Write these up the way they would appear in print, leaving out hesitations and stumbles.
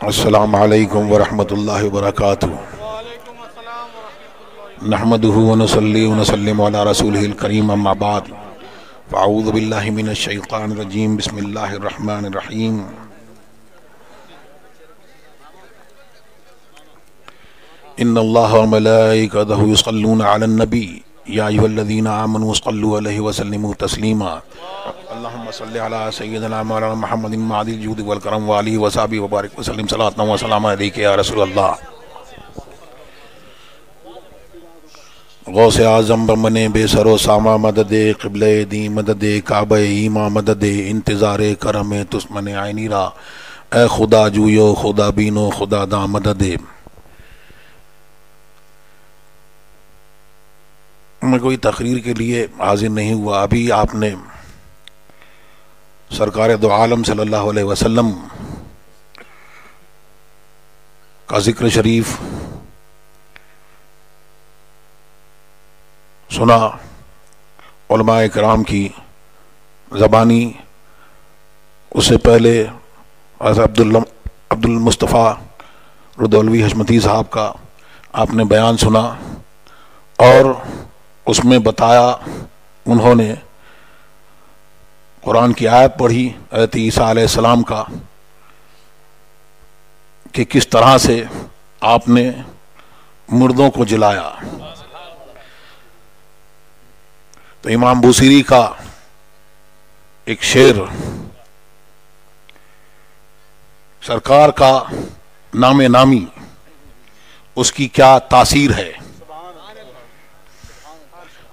السلام علیکم ورحمۃ اللہ وبرکاتہ نحمده ونصلی ونسلم علی رسولہ الکریم اما بعد فاعوذ باللہ من الشیطان الرجیم بسم اللہ الرحمن الرحیم ان اللہ وملائکتہ یصلون علی النبی یا ایھا الذین آمنوا صلوا علیہ وسلموا تسلیما اللہم صلی علی سیدنا مولانا محمد معدی الجود والکرم وآلہ وصحبہ وبارک وسلم صلاۃ و سلام علیک یا رسول اللہ۔ غوث اعظم بمنے بے سر و ساما مدد قبلہ دی مدد کعبہ ایما مدد انتظار کرم تسمن عینی را اے خدا جویو خدا بینو خدا دا مدد۔ میں کوئی تقریر کے لیے حاضر نہیں ہوا، ابھی آپ نے سرکار دو عالم صلی اللہ علیہ وسلم کا ذکر شریف سنا، علماء کرام کی زبانی، اس سے پہلے حضرت عبد المصطفیٰ ردولوی حشمتی صاحب کا آپ نے بیان سنا اور اس میں بتایا، انہوں نے قرآن کی آیت پڑھی حضرت عیسیٰ علیہ السلام کا کہ کس طرح سے آپ نے مردوں کو جلایا۔ تو امام بوصیری کا ایک شعر، سرکار کا نام نامی اس کی کیا تاثیر ہے،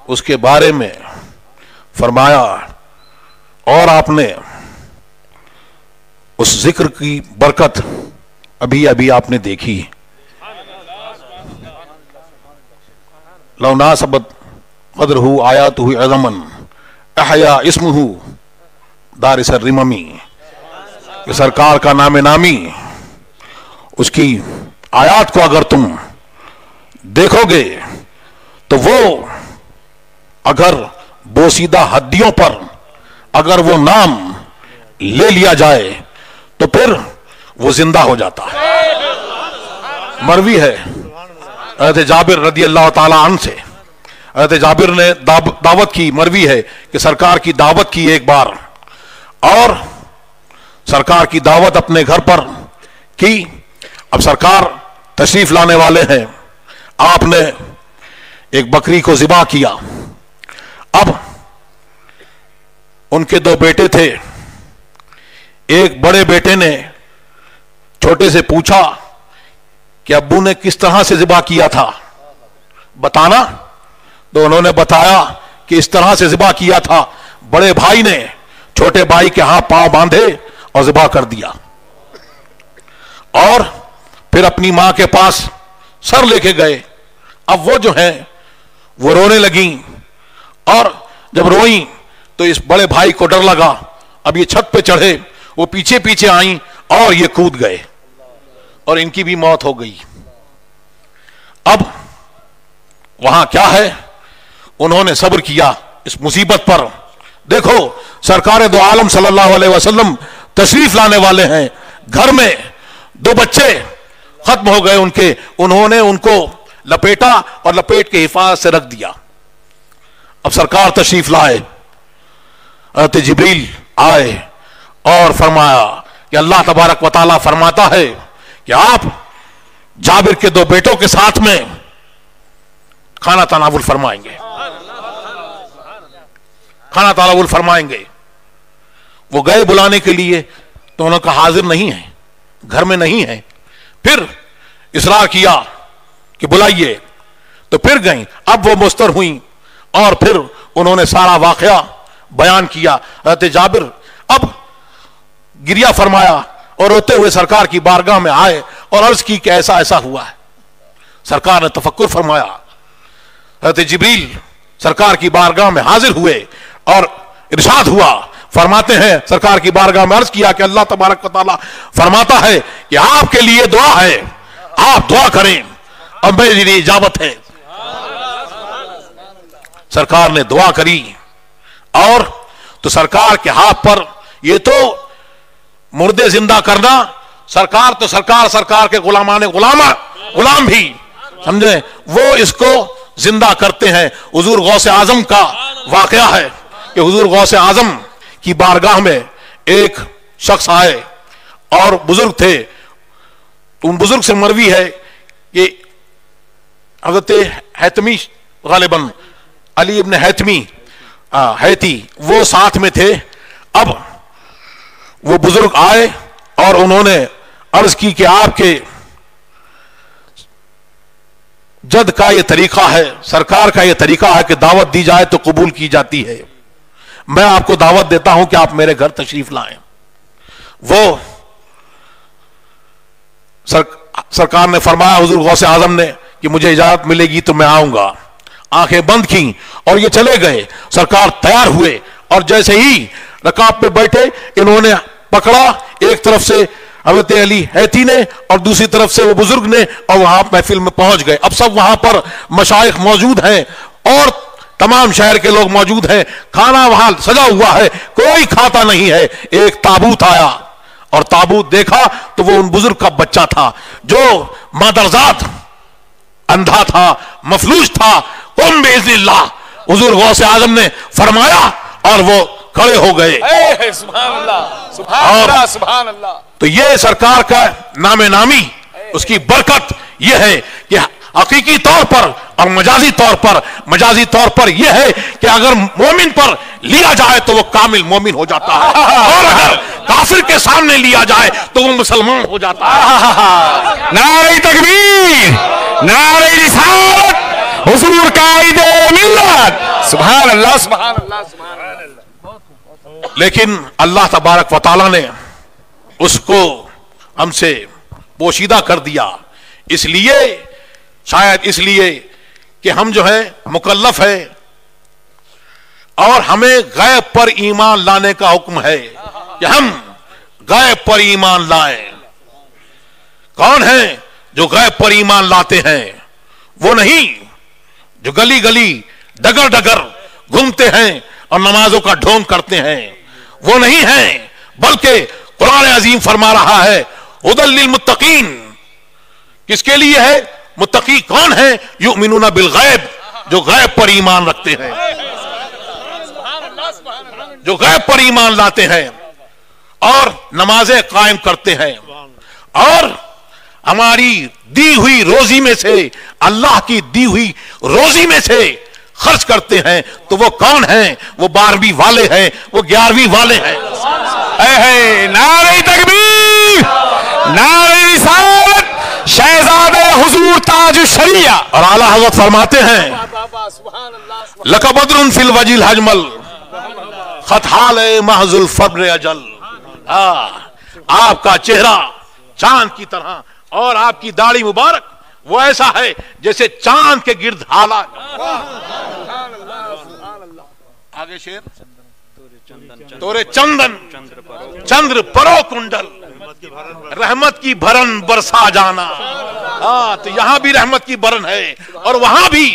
اس کے بارے میں فرمایا، اور آپ نے اس ذکر کی برکت ابھی آپ نے دیکھی۔ لو ناسبت قدرہ آیاتہ عظما احیا اسمہ دارس الرممی، کہ سرکار کا نام نامی، اس کی آیات کو اگر تم دیکھو گے تو وہ اگر بوسیدہ ہڈیوں پر اگر وہ نام لے لیا جائے تو پھر وہ زندہ ہو جاتا ہے۔ مروی ہے حضرت جابر رضی اللہ تعالی عنہ سے، حضرت جابر نے دعوت کی، مروی ہے کہ سرکار کی دعوت کی ایک بار، اور سرکار کی دعوت اپنے گھر پر کی۔ اب سرکار تشریف لانے والے ہیں، آپ نے ایک بکری کو ذبح کیا۔ اب ان کے دو بیٹے تھے، ایک بڑے بیٹے نے چھوٹے سے پوچھا کہ ابو نے کس طرح سے ذبح کیا تھا، بتانا؟ تو انہوں نے بتایا کہ اس طرح سے ذبح کیا تھا۔ بڑے بھائی نے چھوٹے بھائی کے ہاتھ پاؤں باندھے اور ذبح کر دیا، اور پھر اپنی ماں کے پاس سر لے کے گئے۔ اب وہ جو ہیں وہ رونے لگیں، اور جب روئیں تو اس بڑے بھائی کو ڈر لگا، اب یہ چھت پہ چڑھے، وہ پیچھے پیچھے آئیں اور یہ کود گئے، اور ان کی بھی موت ہو گئی۔ اب وہاں کیا ہے، انہوں نے صبر کیا اس مصیبت پر۔ دیکھو سرکار دو عالم صلی اللہ علیہ وسلم تشریف لانے والے ہیں، گھر میں دو بچے ختم ہو گئے ان کے، انہوں نے ان کو لپیٹا اور لپیٹ کے حفاظت سے رکھ دیا۔ اب سرکار تشریف لائے، حضرت جبریل آئے اور فرمایا کہ اللہ تبارک و تعالیٰ فرماتا ہے کہ آپ جابر کے دو بیٹوں کے ساتھ میں کھانا تناول فرمائیں گے، کھانا تناول فرمائیں گے۔ وہ گئے بلانے کے لیے تو انہوں نے کہا حاضر نہیں ہے، گھر میں نہیں ہے۔ پھر اصرار کیا کہ بلائیے، تو پھر گئیں۔ اب وہ مستر ہوئیں اور پھر انہوں نے سارا واقعہ بیان کیا۔ حضرت جابر اب گریہ فرمایا اور روتے ہوئے سرکار کی بارگاہ میں آئے اور عرض کی کہ ایسا ایسا ہوا ہے۔ سرکار نے تفکر فرمایا، حضرت جبریل سرکار کی بارگاہ میں حاضر ہوئے اور ارشاد ہوا، فرماتے ہیں سرکار کی بارگاہ میں عرض کیا کہ اللہ تبارک و تعالیٰ فرماتا ہے کہ آپ کے لیے دعا ہے، آپ دعا کریں اور میری لیے اجابت ہے۔ سرکار نے دعا کری، اور تو سرکار کے ہاتھ پر یہ تو مردے زندہ کرنا सरकार तो सरकार, सरकार के गुलामाने गुलाम भी, समझे, वो इसको जिंदा करते हैं। हुजूर गौसे आजम का वाकया है कि हुजूर गौसे आजम की बारगाह में एक शख्स आए और बुजुर्ग थे। उन बुजुर्ग से मरवी है कि हज़रत हैतमी, गालिबन अली इब्न हैती वो साथ में थे। अब वो बुजुर्ग आए और उन्होंने अर्ज की कि आपके जद का ये तरीका है, सरकार का ये तरीका है कि दावत दी जाए तो कबूल की जाती है। मैं आपको दावत देता हूं कि आप मेरे घर तशरीफ लाएं। वो सरकार ने फरमाया, हुजूर गौसे आजम ने, कि मुझे इजाजत मिलेगी तो मैं आऊंगा। आंखें बंद की और ये चले गए। सरकार तैयार हुए और जैसे ही रकाब पे बैठे, इन्होंने पकड़ा, एक तरफ से हज़रत अली हैती ने और दूसरी तरफ से वो बुजुर्ग ने, और वहां महफिल में पहुंच गए। अब सब वहां पर मशाइख मौजूद हैं और तमाम शहर के लोग मौजूद हैं। खाना वहां सजा हुआ है, कोई खाता नहीं है। एक ताबूत आया और ताबूत देखा तो वो उन बुजुर्ग का बच्चा था जो मादरजात अंधा था, मफलूज था। कुम बिइज़्निल्लाह, हुजूर गौसे आजम ने फरमाया और वो खड़े हो गए। सुभान अल्लाह, सुभान अल्लाह, सुभान अल्लाह। तो ये सरकार का नामे नामी, उसकी बरकत ये है कि हकीकी तौर पर और मजाजी तौर पर यह है कि अगर मोमिन पर लिया जाए तो वो कामिल मोमिन हो जाता है, और अगर काफिर के सामने लिया जाए तो वो मुसलमान हो जाता है। नारे तकबीर, नारे रिसालत, हुजूर कायदे मिल्लत, सुभान अल्लाह, सुभान अल्लाह, सुभान अल्लाह। लेकिन अल्लाह तबारक व तआला ने उसको हमसे पोशीदा कर दिया, इसलिए, शायद इसलिए कि हम जो है मुकल्लफ है और हमें गैब पर ईमान लाने का हुक्म है कि हम गैब पर ईमान लाएं। कौन है जो गैब पर ईमान लाते हैं? वो नहीं जो गली गली डगर डगर घूमते हैं और नमाजों का ढोंग करते हैं, वो नहीं है, बल्कि कुरान अजीम फरमा रहा है हुदल लिल मुत्तकीन। किसके लिए है? मुत्तकी कौन है? युमिनूना बिल गैब, जो गैब पर ईमान रखते हैं, जो गैब पर ईमान लाते हैं और नमाजें कायम करते हैं और हमारी दी हुई रोजी में से, अल्लाह की दी हुई रोजी में से खर्च करते हैं। तो वो कौन है? वो 12वीं वाले हैं, वो 11वीं वाले हैं। नारे तकबीर, नारे रिसालत, शहजादे हुजूर ताज शरिया। और आला हज़रत फरमाते हैं, लका बद्रुन फिल वजील हजमल खतहाल महजुल फब्र अजल। आपका चेहरा चांद की तरह और आपकी दाढ़ी मुबारक वो ऐसा है जैसे चांद के गिर्द हाला। आगे शेर, तोरे चंदन चंद्र परो कुंडल, रहमत की भरन बरसा जाना। तो यहां भी रहमत की भरन है और वहां भी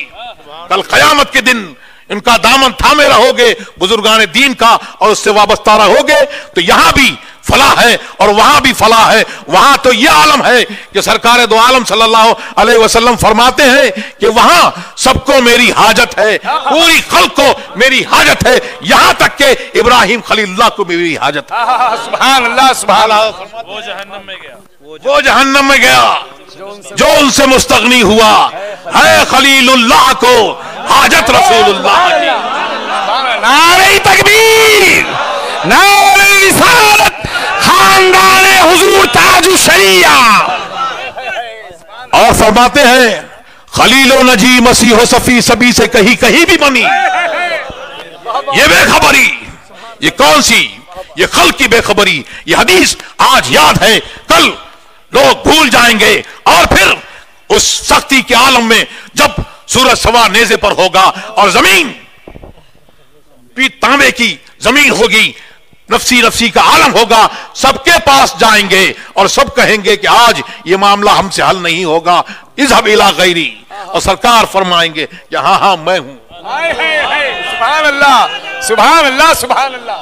कल क़यामत के दिन इनका दामन थामे रहोगे बुजुर्गान दीन का और उससे वाबस्ता रहोगे, तो यहां भी फलाह है और वहां भी फलाह है। वहां तो यह आलम है कि सरकार दो आलम सल्लल्लाहु अलैहि वसल्लम फरमाते हैं कि वहां सबको मेरी हाजत है, पूरी खल्क को मेरी हाजत है, यहां तक के इब्राहिम खलीलुल्लाह को मेरी हाजत है। सुभान अल्लाह, सुभान अल्लाह। वो जहन्नम में गया, वो जहन्नम में गया जो उनसे मुस्तगनी हुआ है खलीलुल्लाह को हाजत रसूलुल्लाह की। नारे तकबीर, नारे रिसालत, खानदाने हुजूर ताजु शरिया। और फरमाते हैं खलीलो नजी मसीहो सफी सभी से कहीं कहीं भी बनी। ये बेखबरी, ये कौन सी? ये खल की बेखबरी। ये हदीस आज याद है, कल लोग भूल जाएंगे और फिर उस सख्ती के आलम में जब सूरज सवा नेज़े पर होगा और जमीन भी तांबे की जमीन होगी, नफसी नफसी का आलम होगा, सबके पास जाएंगे और सब कहेंगे कि आज ये मामला हमसे हल नहीं होगा, इज़हब इला गैरी। और सरकार फरमाएंगे कि हाँ हाँ मैं हूं, सुभान अल्लाह, सुभान अल्लाह, सुभान अल्लाह,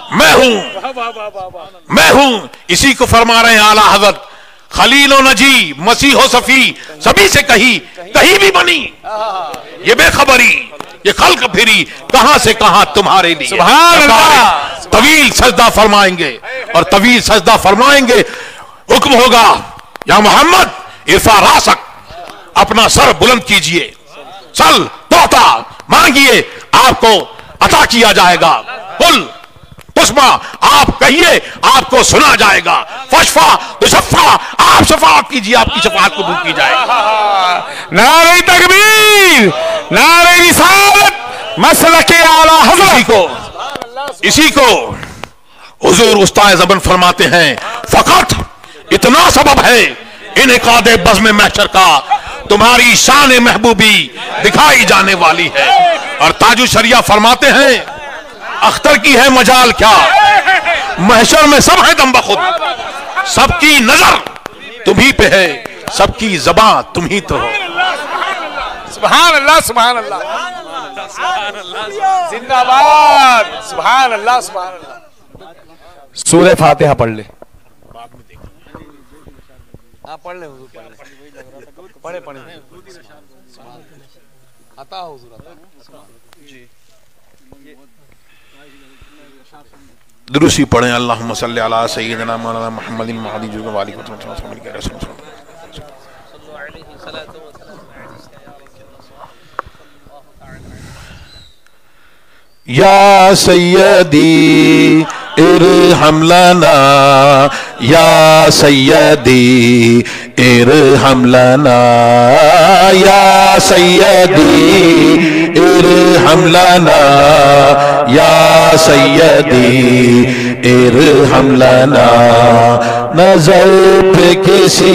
मैं हूं। इसी को फरमा रहे हैं आला हज़रत खलील और नजी, मसीह और सफी, सभी से कहीं भी बनी। ये बेखबरी, ये खल्क फिरी कहां से कहां तुम्हारे लिए। सुभान अल्लाह। तवील सजदा फरमाएंगे और तवील सजदा फरमाएंगे। हुक्म होगा, या मोहम्मद इरफा रासक, अपना सर बुलंद कीजिए। सल तोता, मांगिए आपको अता किया जाएगा। कुल तुस्मा, आप कहिए आपको सुना जाएगा। फशफा तुशफ़ा, आप शफाअत कीजिए, आपकी शफाअत कबूल की जाएगी। नारे तकबीर, नारे रिसालत, मसलके आला हज़रत। इसी को हुजूर उस्ताद ज़बन फरमाते हैं, फकत इतना सबब है इनेकादे बज़्म महशर का, तुम्हारी शान महबूबी दिखाई जाने वाली है। और ताजु शरिया फरमाते हैं, अख्तर की है मजाल क्या, महशर में सब है दम बखुद, सबकी नजर तुम्ही पे है, सबकी ज़बान तुम ही तो हो। सुभान अल्लाह, सुभान अल्लाह, जिंदाबाद, सुभान अल्लाह, सुभान अल्लाह। सूरह फातिहा पढ़ ले। हाँ पढ़ ले हुजूर, पढ़े पढ़े आता हुजूर, जी दुरूसी पढ़ें। अल्लाहुम्मा सल्ली अला सय्यिदिना मौलाना मुहम्मदिन महदी जुग वाली को या सय्यदी इरहम लना, या सय्यदी इरहम लना, या सय्यदी इरहम लना, या सय्यदी इरहम लना। नजर पे किसी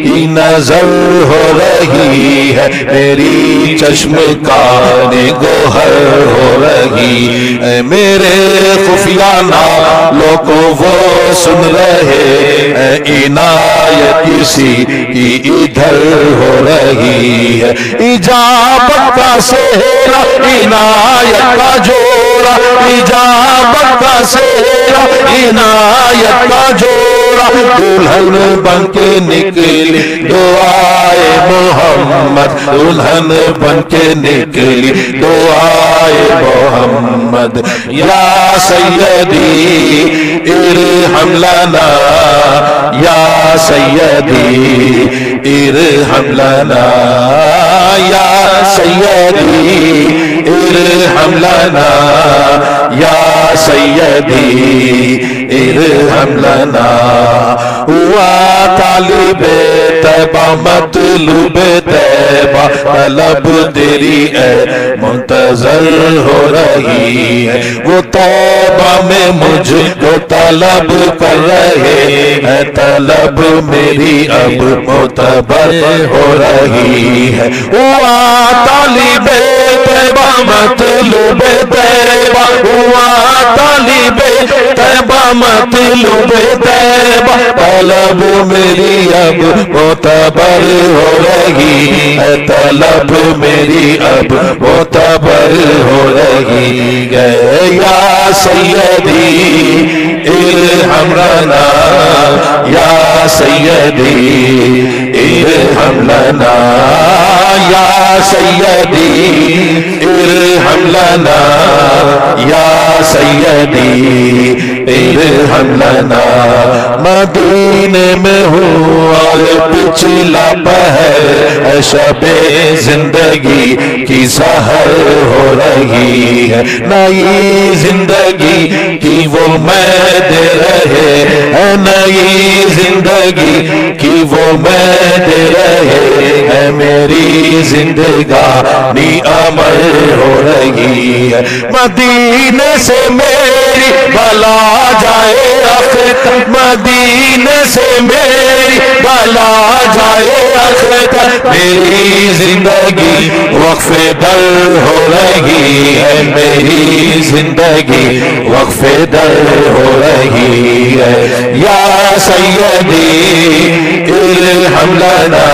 की नजर हो रही है, मेरी चश्म का निगोहर हो रही है। मेरे खुफिया नालों को वो सुन रहे हैं, इनायत किसी की इधर हो रही है। इजाबत का सेहरा, इनायत का जोड़ा, इजाबत का सेहरा, इनायत का जोड़ा। दुल्हन बन के निकली दुआए मोहम्मद, दुल्हन बन के निकली दुआए मोहम्मद। या सय्यदी इरहम लना, या सय्यदी इरहम लना, या सय्यदी इरहम लना, या सय्यदी इरहम लना। हुआ तालिबे तैबा मतलूबे तैबा, तलब तेरी है मुंतजर हो रही है। वो तौबा में मुझको तलब कर रहे हैं, तलब मेरी अब मुतबर हो रही है। हुआ तालिबे तैबा मतलूबे तैबा, हुआ तालिबे तैबा मतलूबे तैबा, तलब मेरी अब मुतबर हो रही है, तलब मेरी अब मुतबर हो रही है। या सय्यदी इरहम लना, या सय्यदी इरहम लना, या सय्यदी इरहम लना, या सय्यदी इरहम लना। मदीने में हुआ पिछला पहर, शबे जिंदगी की सहर हो रही है। नई जिंदगी की वो मैं दे रहे हैं, नई जिंदगी की वो मैं दे रहे हैं। मेरी जिंदगानी अमर हो रही है। मदीने से मेरी बला जाए आखिर तक, मदीने से मेरी बला जाए आखिर तक। मेरी जिंदगी वक्फे दर हो रही है, मेरी जिंदगी वक्फे दर हो रही है। या सय्यदी इरहम लना,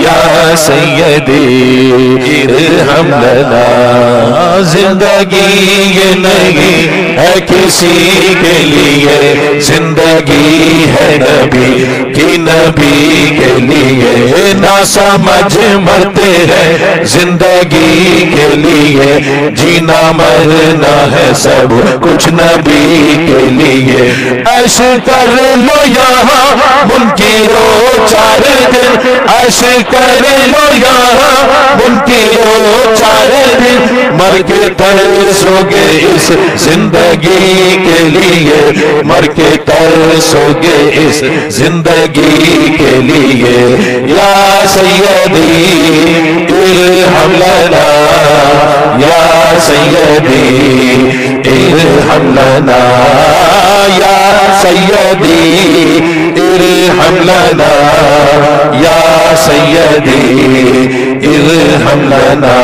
या سیدی ارحم لنا زندگی یہ نہیں ہے کسی کے لیے زندگی ہے نبی کی نبی کے لیے نہ سمجھ مرتے ہیں زندگی کے لیے جینا مرنا ہے سب کچھ نبی کے لیے عیش کر لو یہاں منکرو 4 دن عیش کر لو یہاں منکرو 4 دن مر کے ترسو گے اس زندگی کے لیے مر کے ترسو گے اس زندگی کے لیے یا سیدی ارحم لنا یا سیدی ارحم لنا یا سیدی ارحم لنا یا سیدی ارحم لنا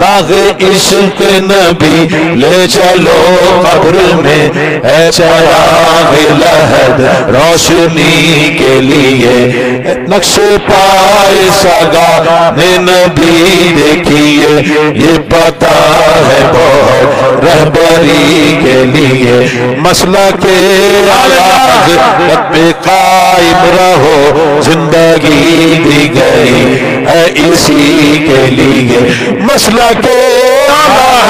باغ عشق نبی لے چلو قبر میں اے چراغ لہد روشنی کے لیے نقش پائے سگا نبی دیکھیے یہ پتا ہے بہت رہبری کے لیے مسئلہ کے حضرت پہ قائم رہو زندگی دی گئی ہے اسی کے لیے مسئلہ کے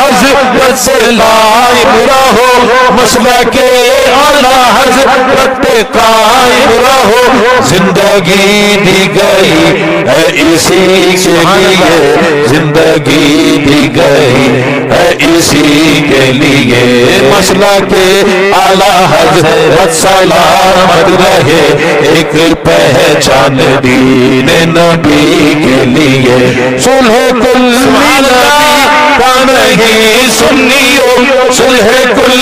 حضرت سے لائم رہو مسئلہ کے اعلیٰ حضرت پہ قائم رہو زندگی دی گئی ہے اسی کے لیے زندگی دی گئی ہے اسی کے لیے مسئلہ کے اعلیٰ حضرت سلامت رہے ایک پہچان دین نبی کے لیے صلح کل نبی کا نہیں سنیو صلح کل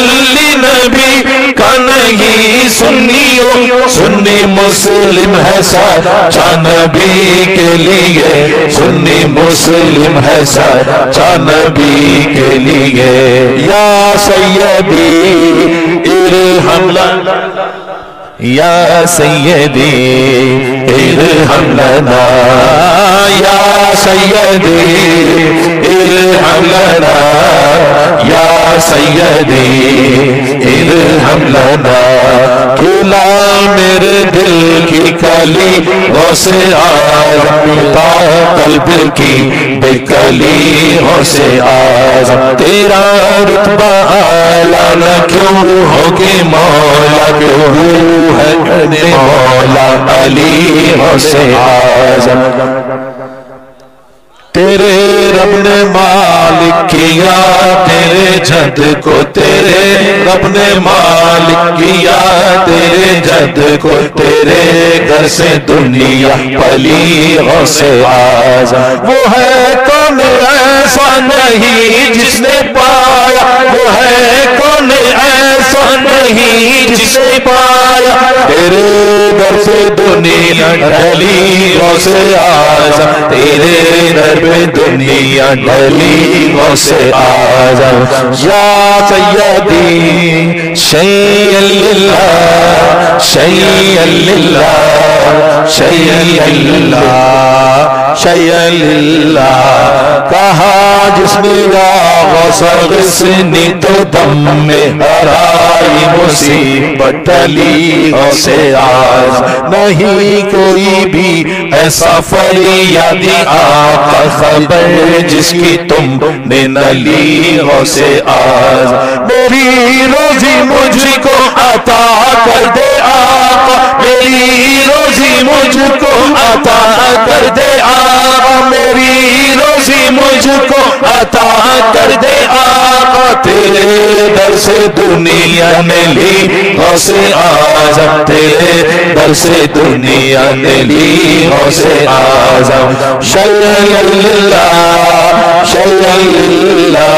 نبی کا نہیں سنیو سنی مسلم ہے سچا نبی کے لیے سنی مسلم ہے سچا نبی کے لیے یا سیدی ارحم لنا یا سیدی ارحم لنا یا سیدی ارحم لنا یا سیدی ارحم لنا کھلا میرے دل کی کلی غوث اعظم تا قلب کی بے کلی غوث اعظم تیرا رتبہ اعلیٰ نہ کیوں ہوگی مولا کیوں ہے مولا علی غوث اعظم تیرے رب نے مالک کیا تیرے جد کو تیرے رب نے مالک کیا تیرے جد کو تیرے گھر سے دنیا پلی غوث اعظم وہ ہے کون ایسا نہیں جس نے پایا وہ ہے کون ایسا نہیں جس نے پایا تیرے گھر سے دنیا ڈھلی غوث اعظم تیرے گھر پہ دنیا ڈھلی غوث اعظم یا سیدی شیئا للہ شیئا للہ شیئا للہ شیئا للہ کہا جس نے یا غوث غصنی تو دم میں ہرائی مصیبت ٹلی غوث اعظم نہیں کوئی بھی ایسا فریادی آقا خبر جس کی تم نے نہ لی غوث اعظم میری روزی مجھ کو عطا کر دے آقا میری روزی مجھ کو عطا کر دے آقا میری روزی مجھ کو عطا کر دے آقا تیرے در سے دنیا نے لی غوث اعظم تیرے در سے دنیا نے لی غوث اعظم شیئا للہ شیئا للہ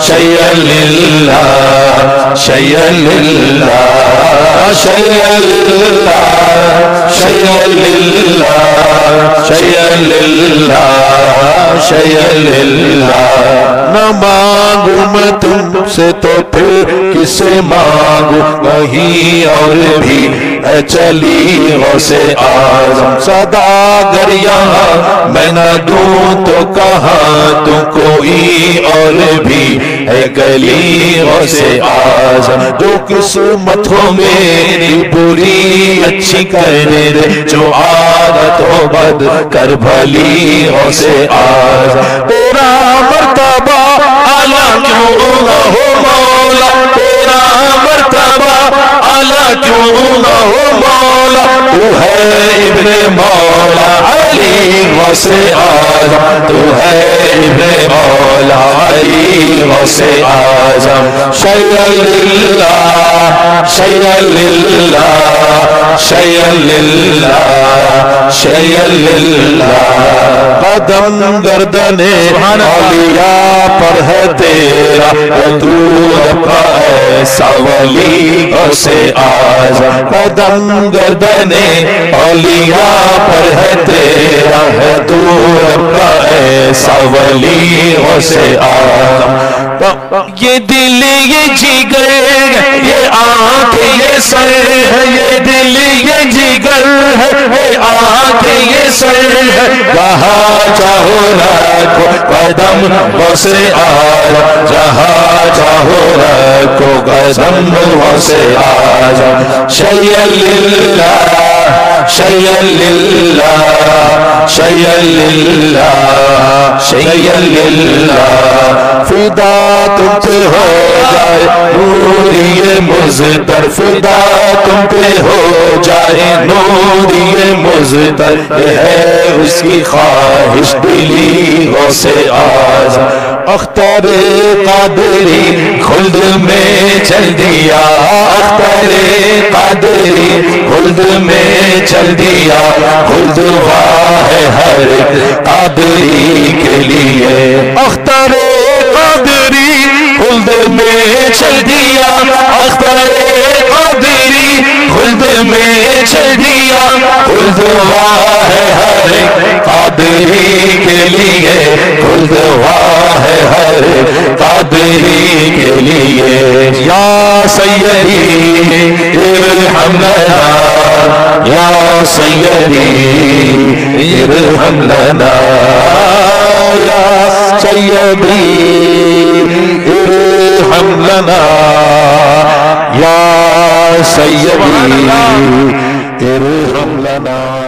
شیئا للہ شیئا للہ شیئا للہ شیئا للہ شیئا للہ شیئا للہ نہ مانگوں میں تم سے تو پھر किसे मांगू वही और भी है चली गौसे आजम सदा गर यहाँ मैं न दूं तो कहाँ तू कोई और भी है गली गौसे आजम जो किस्मत हो मेरी बुरी अच्छी करने दे जो आदत हो बद कर भली गौसे आजम तेरा मर्तबा आला क्यों न हो मौला तेरा मर्तबा आला क्यों न हो मौला तू है इब्ने मौला अली गौसे आजम तू है इब्ने मौला अली गौसे आजम शैय्यन लिल्लाह शैय्यन लिल्लाह शैय्यन लिल्लाह शैय्यन लिल्लाह कदम गर्दने औलिया पर है तेरा तू रब्बा ऐसा वली गौसे आजम कदम गर्दने औलिया पर है तेरा है तू रब्बा ऐसा वली गौसे आजम ये दिल ये जिगर ये आँख ये सर है ये दिल ये जिगर है ये आँख ये सर है जहाँ चाहो रखो कदम गौसे आजम जहाँ चाहो रखो कदम गौसे आजम शैय्यन लिल्लाह शैय्यन लिल्लाह शैय्यन लिल्लाह शैय्यन लिल्लाह फिदा तुम पे हो जाए नूरिये मुज़्तर फिदा तुम पे हो जाए नूरिये मुज़्तर ये है उसकी ख्वाहिश दिली गौसे आज़म अख्तर कादरी खुल्द में चल दिया अख्तर कादरी खुल्द में चल दिया खुल्द है हर कादरी के लिए अख्तर कादरी खुल्द में चल दिया अख्तर कादरी खुल्द में चल दिया खुल्द है हर कादरी के लिए खुल्द है हर कादरी के लिए या सैयदी इरहम लना या सैयदी इरहम लना या सैयदी इरहम लना या सैयदी इरहम लना